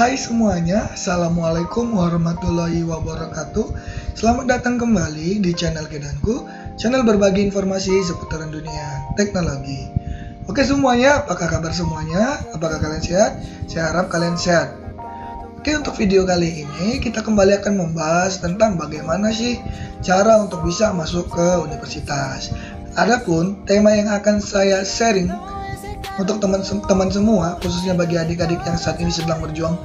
Hai semuanya, Assalamualaikum warahmatullahi wabarakatuh. Selamat datang kembali di channel Kedanku, channel berbagi informasi seputaran dunia teknologi. Oke semuanya, apakah kabar semuanya? Apakah kalian sehat? Saya harap kalian sehat. Oke, untuk video kali ini kita kembali akan membahas tentang bagaimana sih cara untuk bisa masuk ke universitas. Adapun tema yang akan saya sharing untuk teman-teman semua, khususnya bagi adik-adik yang saat ini sedang berjuang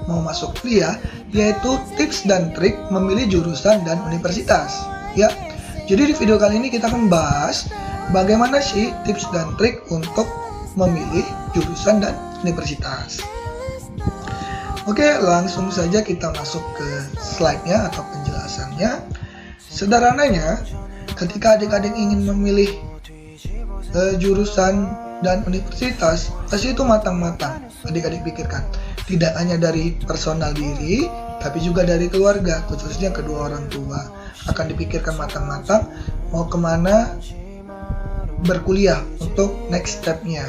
mau masuk kuliah, yaitu tips dan trik memilih jurusan dan universitas. Ya, jadi di video kali ini kita akan membahas bagaimana sih tips dan trik untuk memilih jurusan dan universitas. Oke, langsung saja kita masuk ke slide-nya atau penjelasannya. Sederhananya, ketika adik-adik ingin memilih jurusan dan universitas, pasti itu matang-matang adik-adik pikirkan. Tidak hanya dari personal diri, tapi juga dari keluarga, khususnya kedua orang tua. Akan dipikirkan matang-matang mau kemana berkuliah untuk next step-nya.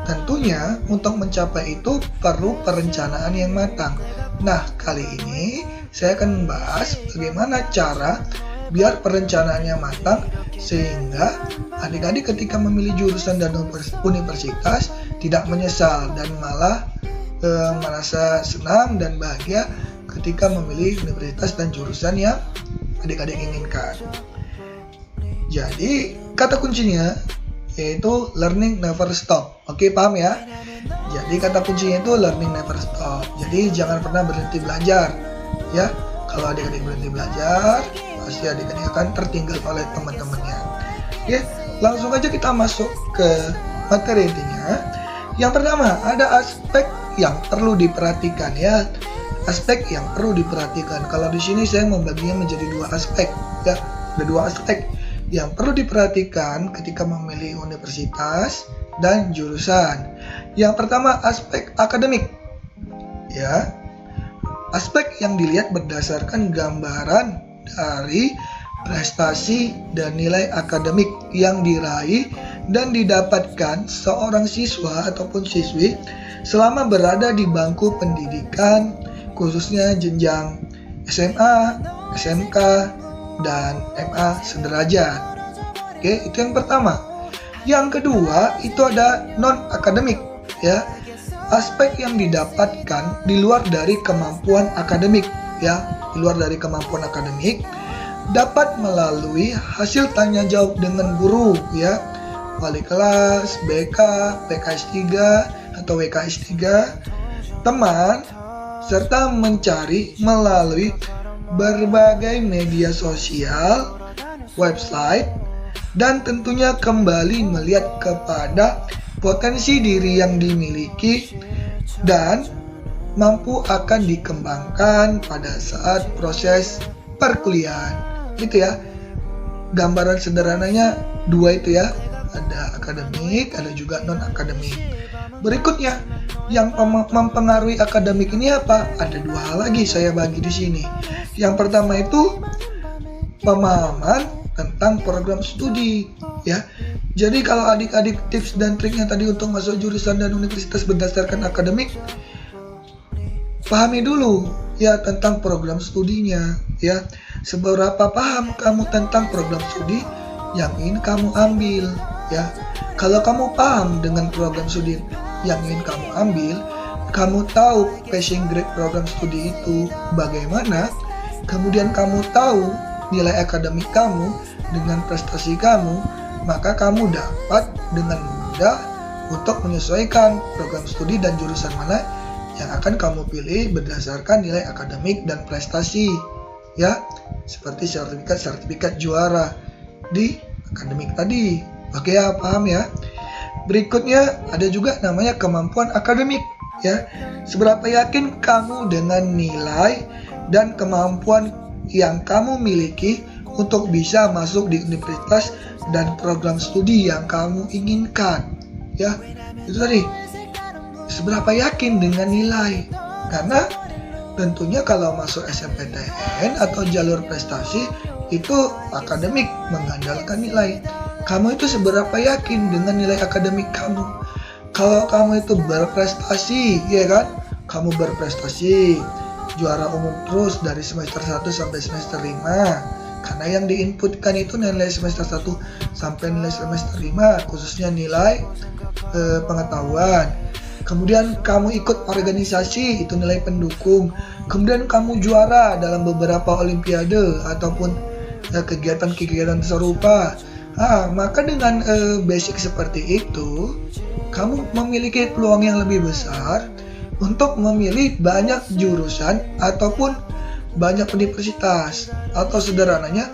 Tentunya untuk mencapai itu perlu perencanaan yang matang. Nah, kali ini saya akan membahas bagaimana cara biar perencanaannya matang sehingga adik-adik ketika memilih jurusan dan universitas tidak menyesal dan malah merasa senang dan bahagia ketika memilih universitas dan jurusan yang adik-adik inginkan. Jadi kata kuncinya yaitu learning never stop. Oke, paham ya? Jadi kata kuncinya itu learning never stop. Jadi jangan pernah berhenti belajar ya. Kalau adik-adik berhenti belajar, pasti adik-adik akan tertinggal oleh teman-temannya. Oke, langsung aja kita masuk ke materi intinya. Yang pertama, ada aspek yang perlu diperhatikan ya. Aspek yang perlu diperhatikan. Kalau di sini saya membaginya menjadi dua aspek ya. Ada dua aspek yang perlu diperhatikan ketika memilih universitas dan jurusan. Yang pertama, aspek akademik. Ya. Aspek yang dilihat berdasarkan gambaran dari prestasi dan nilai akademik yang diraih dan didapatkan seorang siswa ataupun siswi selama berada di bangku pendidikan, khususnya jenjang SMA, SMK, dan MA sederajat. Oke, itu yang pertama. Yang kedua, itu ada non-akademik ya. Aspek yang didapatkan di luar dari kemampuan akademik ya, di luar dari kemampuan akademik dapat melalui hasil tanya jawab dengan guru ya, wali kelas, BK, PKS 3 atau WKS 3, teman, serta mencari melalui berbagai media sosial, website, dan tentunya kembali melihat kepada potensi diri yang dimiliki dan mampu akan dikembangkan pada saat proses perkuliahan. Gitu ya. Gambaran sederhananya dua itu ya. Ada akademik, ada juga non-akademik. Berikutnya, yang mempengaruhi akademik ini apa? Ada dua hal lagi saya bagi di sini. Yang pertama itu pemahaman tentang program studi ya. Jadi kalau adik-adik tips dan triknya tadi untuk masuk jurusan dan universitas berdasarkan akademik, pahami dulu ya tentang program studinya ya. Seberapa paham kamu tentang program studi yang ingin kamu ambil ya. Kalau kamu paham dengan program studi yang ingin kamu ambil, kamu tahu passing grade program studi itu bagaimana, kemudian kamu tahu nilai akademik kamu dengan prestasi kamu, maka kamu dapat dengan mudah untuk menyesuaikan program studi dan jurusan mana yang akan kamu pilih berdasarkan nilai akademik dan prestasi ya, seperti sertifikat juara di akademik tadi. Oke ya, paham ya? Berikutnya ada juga namanya kemampuan akademik ya. Seberapa yakin kamu dengan nilai dan kemampuan yang kamu miliki untuk bisa masuk di universitas dan program studi yang kamu inginkan ya. Itu tadi, seberapa yakin dengan nilai. Karena tentunya kalau masuk SNMPTN atau jalur prestasi itu akademik mengandalkan nilai. Kamu itu seberapa yakin dengan nilai akademik kamu? Kalau kamu itu berprestasi, ya kan? kamu berprestasi, juara umum terus dari semester 1 sampai semester 5. Karena yang diinputkan itu nilai semester 1 sampai nilai semester 5, khususnya nilai pengetahuan. Kemudian kamu ikut organisasi, itu nilai pendukung. Kemudian kamu juara dalam beberapa olimpiade ataupun kegiatan-kegiatan serupa. Maka dengan basic seperti itu, kamu memiliki peluang yang lebih besar untuk memilih banyak jurusan ataupun banyak universitas. Atau sederhananya,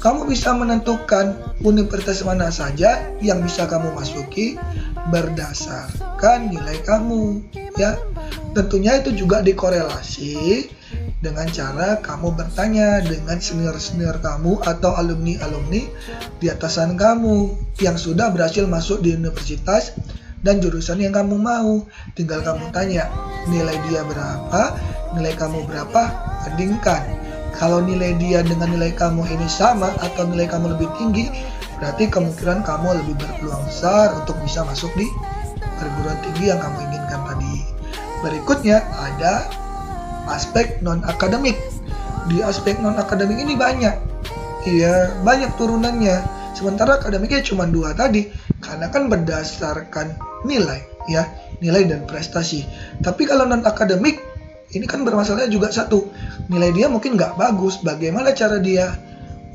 kamu bisa menentukan universitas mana saja yang bisa kamu masuki berdasarkan nilai kamu, ya. Tentunya itu juga dikorelasi dengan cara kamu bertanya dengan senior-senior kamu atau alumni-alumni di atasan kamu yang sudah berhasil masuk di universitas dan jurusan yang kamu mau. Tinggal kamu tanya, nilai dia berapa, nilai kamu berapa, bandingkan. Kalau nilai dia dengan nilai kamu ini sama atau nilai kamu lebih tinggi, berarti kemungkinan kamu lebih berpeluang besar untuk bisa masuk di perguruan tinggi yang kamu inginkan tadi. Berikutnya ada aspek non-akademik. Di aspek non-akademik ini banyak turunannya. Sementara akademiknya cuma 2 tadi, karena kan berdasarkan nilai, ya, nilai dan prestasi. Tapi kalau non-akademik, ini kan bermasalahnya juga satu, nilai dia mungkin nggak bagus. Bagaimana cara dia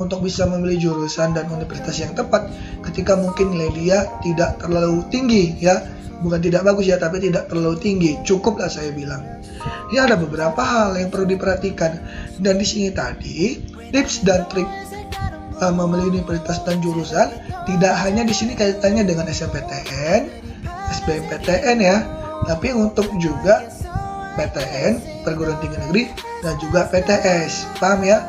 untuk bisa memilih jurusan dan universitas yang tepat ketika mungkin nilai dia tidak terlalu tinggi, ya, bukan tidak bagus ya, tapi tidak terlalu tinggi, cukup lah saya bilang. Ya, ada beberapa hal yang perlu diperhatikan, dan di sini tadi tips dan trik memilih universitas dan jurusan tidak hanya di sini kaitannya dengan SNMPTN, SBMPTN ya, tapi untuk juga PTN, perguruan tinggi negeri, dan juga PTS, paham ya?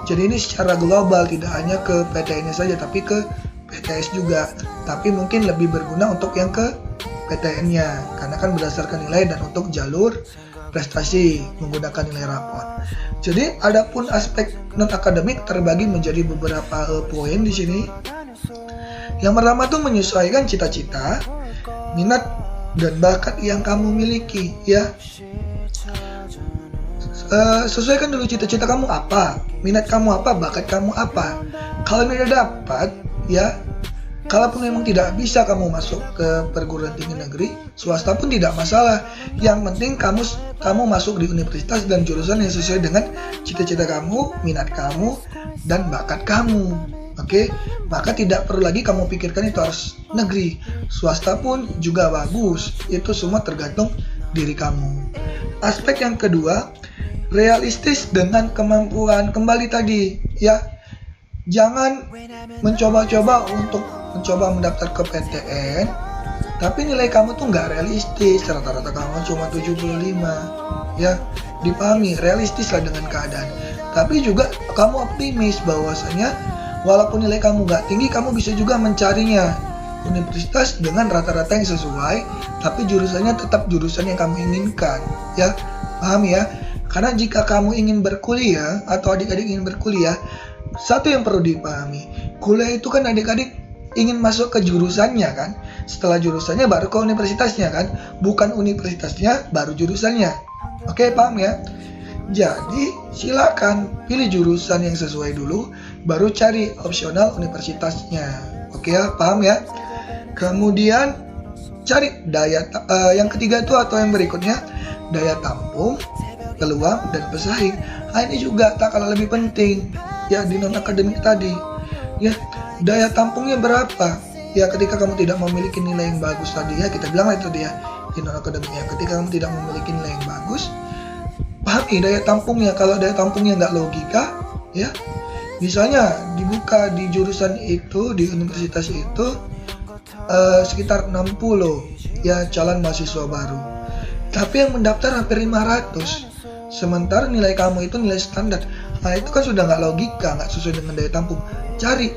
Jadi ini secara global, tidak hanya ke PTN-nya saja, tapi ke PTS juga. Tapi mungkin lebih berguna untuk yang ke PTN-nya, karena kan berdasarkan nilai dan untuk jalur prestasi menggunakan nilai rapor. Jadi adapun aspek non-akademik terbagi menjadi beberapa poin di sini. Yang pertama tuh menyesuaikan cita-cita, minat, dan bakat yang kamu miliki, ya. Sesuaikan dulu cita-cita kamu apa, minat kamu apa, bakat kamu apa. Kalau tidak dapat, ya, kalaupun memang tidak bisa kamu masuk ke perguruan tinggi negeri, swasta pun tidak masalah. Yang penting kamu masuk di universitas dan jurusan yang sesuai dengan cita-cita kamu, minat kamu, dan bakat kamu. Oke, maka tidak perlu lagi kamu pikirkan itu harus negeri, swasta pun juga bagus. Itu semua tergantung diri kamu. Aspek yang kedua, realistis dengan kemampuan. Kembali tadi, ya, jangan mencoba-coba untuk mendaftar ke PTN, tapi nilai kamu tuh nggak realistis, rata-rata kamu cuma 75, ya, dipahami, realistis lah dengan keadaan. Tapi juga kamu optimis bahwasanya walaupun nilai kamu nggak tinggi, kamu bisa juga mencarinya universitas dengan rata-rata yang sesuai, tapi jurusannya tetap jurusan yang kamu inginkan, ya, paham ya? Karena jika kamu ingin berkuliah atau adik-adik ingin berkuliah, satu yang perlu dipahami, kuliah itu kan adik-adik ingin masuk ke jurusannya kan, setelah jurusannya baru ke universitasnya kan, bukan universitasnya baru jurusannya. Oke, paham ya? Jadi silakan pilih jurusan yang sesuai dulu, baru cari opsional universitasnya. Oke ya, paham ya? Kemudian cari yang ketiga itu atau yang berikutnya, daya tampung, peluang, dan pesaing. Ini juga tak kalah lebih penting ya di non akademik tadi. Ya, daya tampungnya berapa? Ya, ketika kamu tidak memiliki nilai yang bagus tadi, ya kita bilang itu dia di non akademiknya. Ketika kamu tidak memiliki nilai yang bagus, pahami daya tampungnya. Kalau daya tampungnya nggak logika, ya, misalnya dibuka di jurusan itu, di universitas itu sekitar 60 ya calon mahasiswa baru, tapi yang mendaftar hampir 500, sementara nilai kamu itu nilai standar. Itu kan sudah nggak logika, nggak sesuai dengan daya tampung. Cari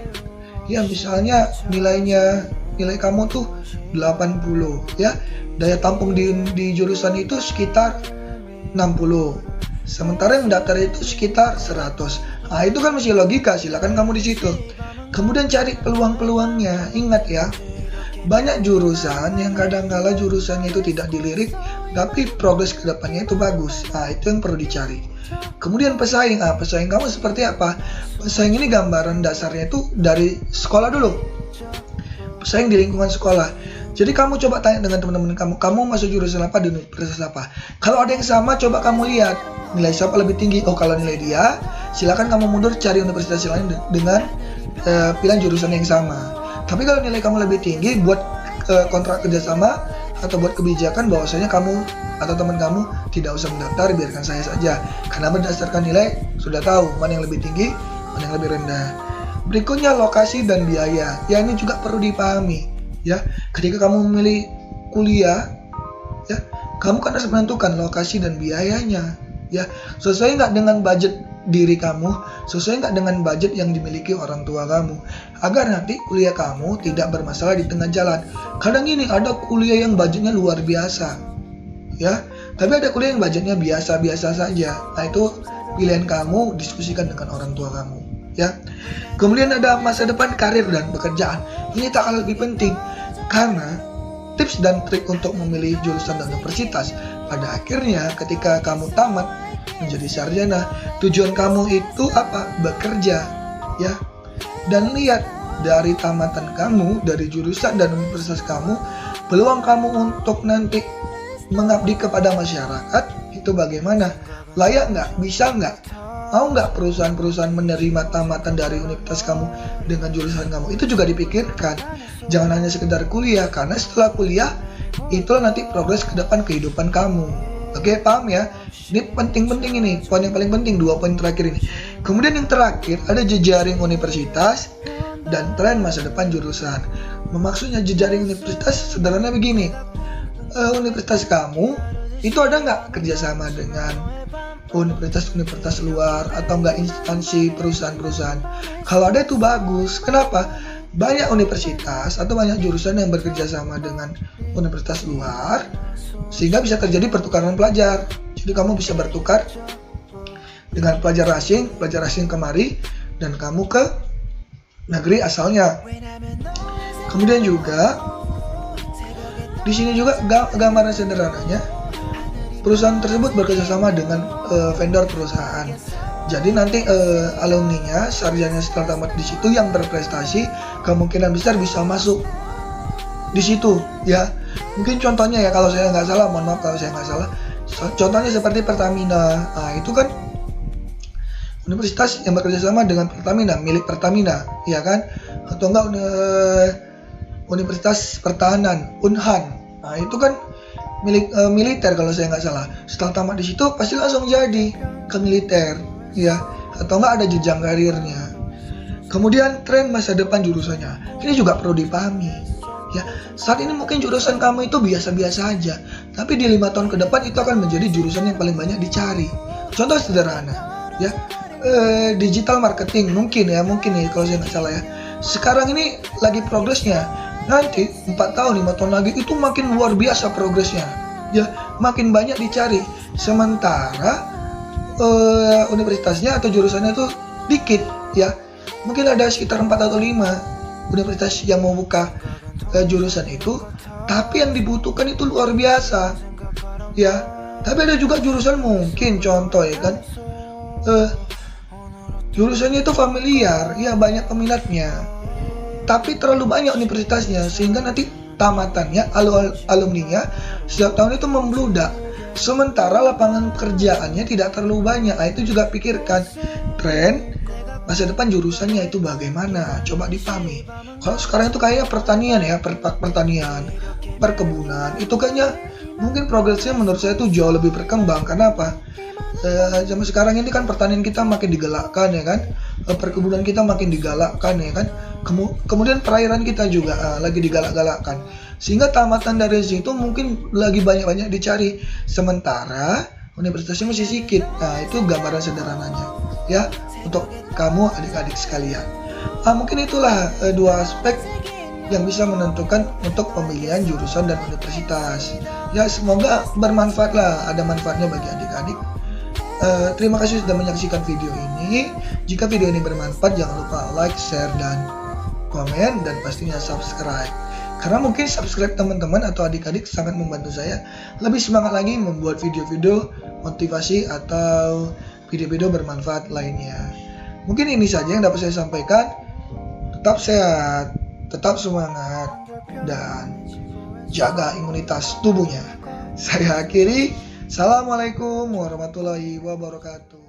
ya, misalnya nilai kamu tuh 80 ya, daya tampung di jurusan itu sekitar 60, sementara yang mendaftar itu sekitar 100. Itu kan masih logika, silakan kamu di situ. Kemudian cari peluang-peluangnya. Ingat ya, banyak jurusan yang kadang-kala jurusannya itu tidak dilirik, tapi progres kedepannya itu bagus. Nah, itu yang perlu dicari. Kemudian pesaing, pesaing kamu seperti apa? Pesaing ini gambaran dasarnya itu dari sekolah dulu. Pesaing di lingkungan sekolah. Jadi kamu coba tanya dengan teman-teman kamu masuk jurusan apa di universitas apa? Kalau ada yang sama, coba kamu lihat nilai siapa lebih tinggi. Oh, kalau nilai dia, silakan kamu mundur cari universitas lain dengan pilihan jurusan yang sama. Tapi kalau nilai kamu lebih tinggi, buat kontrak kerjasama atau buat kebijakan bahwasanya kamu atau teman kamu tidak usah mendaftar, biarkan saya saja. Karena berdasarkan nilai sudah tahu mana yang lebih tinggi, mana yang lebih rendah. Berikutnya lokasi dan biaya. Ya, ini juga perlu dipahami. Ya, ketika kamu memilih kuliah, ya, kamu kan harus menentukan lokasi dan biayanya. Ya, sesuai nggak dengan budget diri kamu, sesuai nggak dengan budget yang dimiliki orang tua kamu, agar nanti kuliah kamu tidak bermasalah di tengah jalan. Kadang ini ada kuliah yang budgetnya luar biasa, ya, tapi ada kuliah yang budgetnya biasa-biasa saja. Nah, itu pilihan kamu, diskusikan dengan orang tua kamu, ya. Kemudian ada masa depan, karir dan pekerjaan. Ini tak kalah lebih penting, karena tips dan trik untuk memilih jurusan dan universitas pada akhirnya ketika kamu tamat menjadi sarjana, tujuan kamu itu apa? Bekerja, ya. Dan lihat dari tamatan kamu, dari jurusan dan universitas kamu, peluang kamu untuk nanti mengabdi kepada masyarakat itu bagaimana? Layak nggak? Bisa nggak? Mau nggak perusahaan-perusahaan menerima tamatan dari universitas kamu dengan jurusan kamu? Itu juga dipikirkan. Jangan hanya sekedar kuliah, karena setelah kuliah itu nanti progres ke depan kehidupan kamu. Oke, paham ya? Ini penting-penting ini, poin yang paling penting, 2 poin terakhir ini. Kemudian yang terakhir ada jejaring universitas dan tren masa depan jurusan. Maksudnya jejaring universitas sederhana begini, universitas kamu itu ada nggak kerjasama dengan universitas-universitas luar atau nggak instansi perusahaan-perusahaan? Kalau ada itu bagus. Kenapa? Banyak universitas atau banyak jurusan yang bekerja sama dengan universitas luar, sehingga bisa terjadi pertukaran pelajar. Jadi kamu bisa bertukar dengan pelajar asing kemari, dan kamu ke negeri asalnya. Kemudian juga di sini juga gambaran sederhananya, perusahaan tersebut bekerja sama dengan vendor perusahaan. Jadi nanti alumninya, sarjana setelah tamat di situ yang berprestasi, kemungkinan besar bisa masuk di situ, ya. Mungkin contohnya ya, kalau saya nggak salah, mohon maaf kalau saya nggak salah, contohnya seperti Pertamina. Nah, itu kan universitas yang bekerja sama dengan Pertamina, milik Pertamina, ya kan? Atau enggak Universitas Pertahanan, Unhan. Nah, itu kan milik militer kalau saya nggak salah. Setelah tamat di situ pasti langsung jadi ke militer, ya. Atau enggak ada jenjang karirnya. Kemudian tren masa depan jurusannya. Ini juga perlu dipahami. Ya, saat ini mungkin jurusan kamu itu biasa-biasa aja, tapi di 5 tahun ke depan itu akan menjadi jurusan yang paling banyak dicari. Contoh sederhana, ya, digital marketing mungkin nih kalau saya nggak salah ya. Sekarang ini lagi progresnya. Nanti 4 tahun, 5 tahun lagi itu makin luar biasa progresnya. Ya, makin banyak dicari. Sementara universitasnya atau jurusannya itu dikit, ya. Mungkin ada sekitar 4 atau 5 universitas yang mau buka jurusan itu, tapi yang dibutuhkan itu luar biasa, ya. Tapi ada juga jurusan mungkin contoh ya kan, jurusannya itu familiar, ya, banyak peminatnya, tapi terlalu banyak universitasnya sehingga nanti tamatannya, alumninya setiap tahun itu membludak, sementara lapangan pekerjaannya tidak terlalu banyak. Nah, itu juga pikirkan tren masa depan jurusannya itu bagaimana, coba dipahami. Kalau sekarang itu kayak pertanian ya, pertanian, perkebunan, itu kayaknya mungkin progresnya menurut saya itu jauh lebih berkembang. Karena apa? Zaman sekarang ini kan pertanian kita makin digalakkan, ya kan, perkebunan kita makin digalakkan, ya kan, kemudian perairan kita juga lagi digalak-galakkan, sehingga tamatan dari situ mungkin lagi banyak-banyak dicari, sementara universitasnya masih sedikit. Nah, itu gambaran sederhananya, ya, untuk kamu adik-adik sekalian. Mungkin itulah 2 aspek yang bisa menentukan untuk pemilihan jurusan dan universitas. Ya, semoga bermanfaat lah, ada manfaatnya bagi adik-adik. Terima kasih sudah menyaksikan video ini. Jika video ini bermanfaat, jangan lupa like, share, dan komen, dan pastinya subscribe. Karena mungkin subscribe teman-teman atau adik-adik sangat membantu saya lebih semangat lagi membuat video-video motivasi atau video-video bermanfaat lainnya. Mungkin ini saja yang dapat saya sampaikan. Tetap sehat, tetap semangat, dan jaga imunitas tubuhnya. Saya akhiri. Assalamualaikum warahmatullahi wabarakatuh.